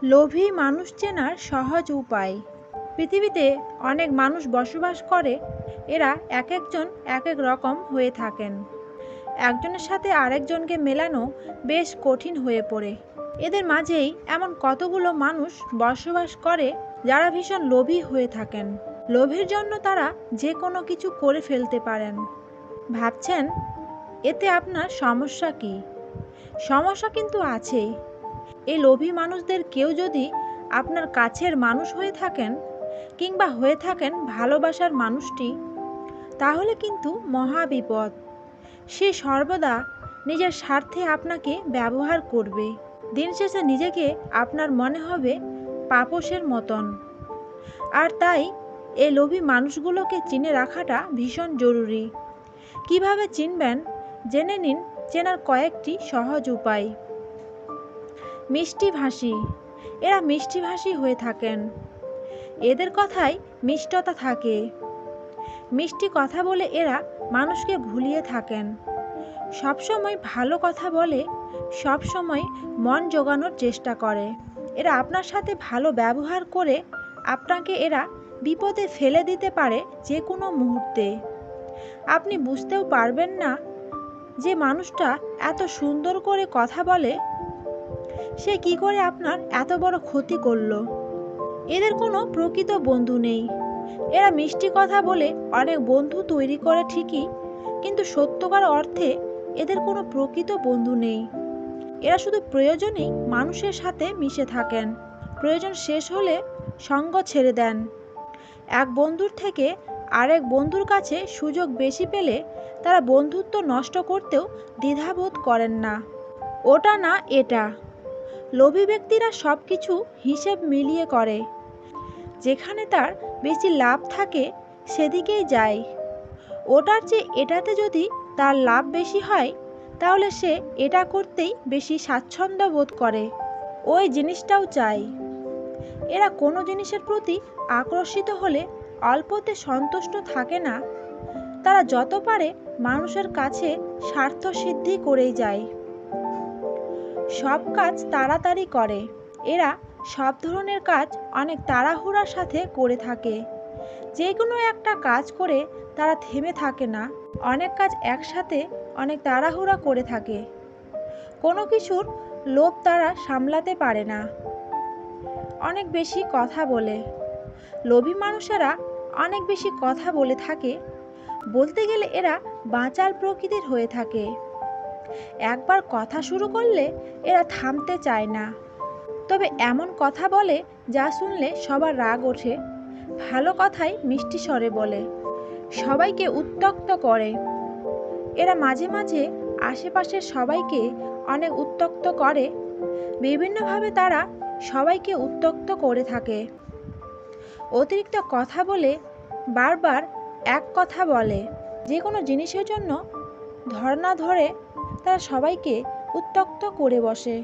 লোভী মানুষ চেনার সহজ উপায়। পৃথিবীতে অনেক মানুষ বসবাস করে। এরা এক একজন এক এক রকম হয়ে থাকেন। একজনের সাথে আরেকজনকে মেলানো বেশ কঠিন হয়ে পড়ে। এদের মাঝেই এমন কতগুলো মানুষ বসবাস করে যারা ভীষণ লোভী হয়ে থাকেন। লোভের জন্য তারা যে কোনো কিছু করে ফেলতে পারেন। ভাবছেন এতে আপনার সমস্যা কী? সমস্যা কিন্তু আছে। এই লোভী মানুষদের কেউ যদি আপনার কাছের মানুষ হয়ে থাকেন কিংবা হয়ে থাকেন ভালোবাসার মানুষটি, তাহলে কিন্তু মহা বিপদ। সে সর্বদা নিজের স্বার্থে আপনাকে ব্যবহার করবে। দিন শেষে নিজেকে আপনার মনে হবে পাপোশের মতন। আর তাই এই লোভী মানুষগুলোকে চিনে রাখাটা ভীষণ জরুরি। কিভাবে চিনবেন জেনে নিন চেনার কয়েকটি সহজ উপায়। মিষ্টিভাষী। এরা মিষ্টিভাষী হয়ে থাকেন। এদের কথায় মিষ্টতা থাকে। মিষ্টি কথা বলে এরা মানুষকে ভুলিয়ে থাকেন। সবসময় ভালো কথা বলে, সবসময় মন জোগানোর চেষ্টা করে। এরা আপনার সাথে ভালো ব্যবহার করে আপনাকে এরা বিপদে ফেলে দিতে পারে যে কোনো মুহূর্তে। আপনি বুঝতেও পারবেন না যে মানুষটা এত সুন্দর করে কথা বলে, সে কি করে আপনার এত বড় ক্ষতি করলো। এদের কোনো প্রকৃত বন্ধু নেই। এরা মিষ্টি কথা বলে অনেক বন্ধু তৈরি করে ঠিকই, কিন্তু সত্যকার অর্থে এদের কোনো প্রকৃত বন্ধু নেই। এরা শুধু প্রয়োজনেই মানুষের সাথে মিশে থাকেন। প্রয়োজন শেষ হলে সঙ্গ ছেড়ে দেন। এক বন্ধুর থেকে আরেক বন্ধুর কাছে সুযোগ বেশি পেলে তারা বন্ধুত্ব নষ্ট করতেও দ্বিধাবোধ করেন না। ওটা না এটা। লোভী ব্যক্তিরা সব কিছু হিসেব মিলিয়ে করে। যেখানে তার বেশি লাভ থাকে সেদিকেই যায়। ওটার চেয়ে এটাতে যদি তার লাভ বেশি হয় তাহলে সে এটা করতেই বেশি স্বাচ্ছন্দ্য বোধ করে। ওই জিনিসটাও চাই। এরা কোনো জিনিসের প্রতি আকর্ষিত হলে অল্পতে সন্তুষ্ট থাকে না। তারা যত পারে মানুষের কাছে স্বার্থ সিদ্ধি করেই যায়। সব কাজ তাড়াতাড়ি করে। এরা সব ধরনের কাজ অনেক তাড়াহুড়ার সাথে করে থাকে। যে কোনো একটা কাজ করে তারা থেমে থাকে না। অনেক কাজ একসাথে অনেক তাড়াহুড়া করে থাকে। কোনো কিছুর লোভ তারা সামলাতে পারে না। অনেক বেশি কথা বলে। লোভী মানুষেরা অনেক বেশি কথা বলে থাকে। বলতে গেলে এরা বাচাল প্রকৃতির হয়ে থাকে। একবার কথা শুরু করলে এরা থামতে চায় না। তবে এমন কথা বলে যা শুনলে সবার রাগ ওঠে। ভালো কথাই মিষ্টি স্বরে বলে। সবাইকে উত্ত্যক্ত করে। এরা মাঝে মাঝে আশেপাশের সবাইকে অনেক উত্ত্যক্ত করে। বিভিন্নভাবে তারা সবাইকে উত্ত্যক্ত করে থাকে। অতিরিক্ত কথা বলে বারবার এক কথা বলে। যে কোনো জিনিসের জন্য ধর্ণা ধরে তারা সবাইকে উত্ত্যক্ত করে বসে।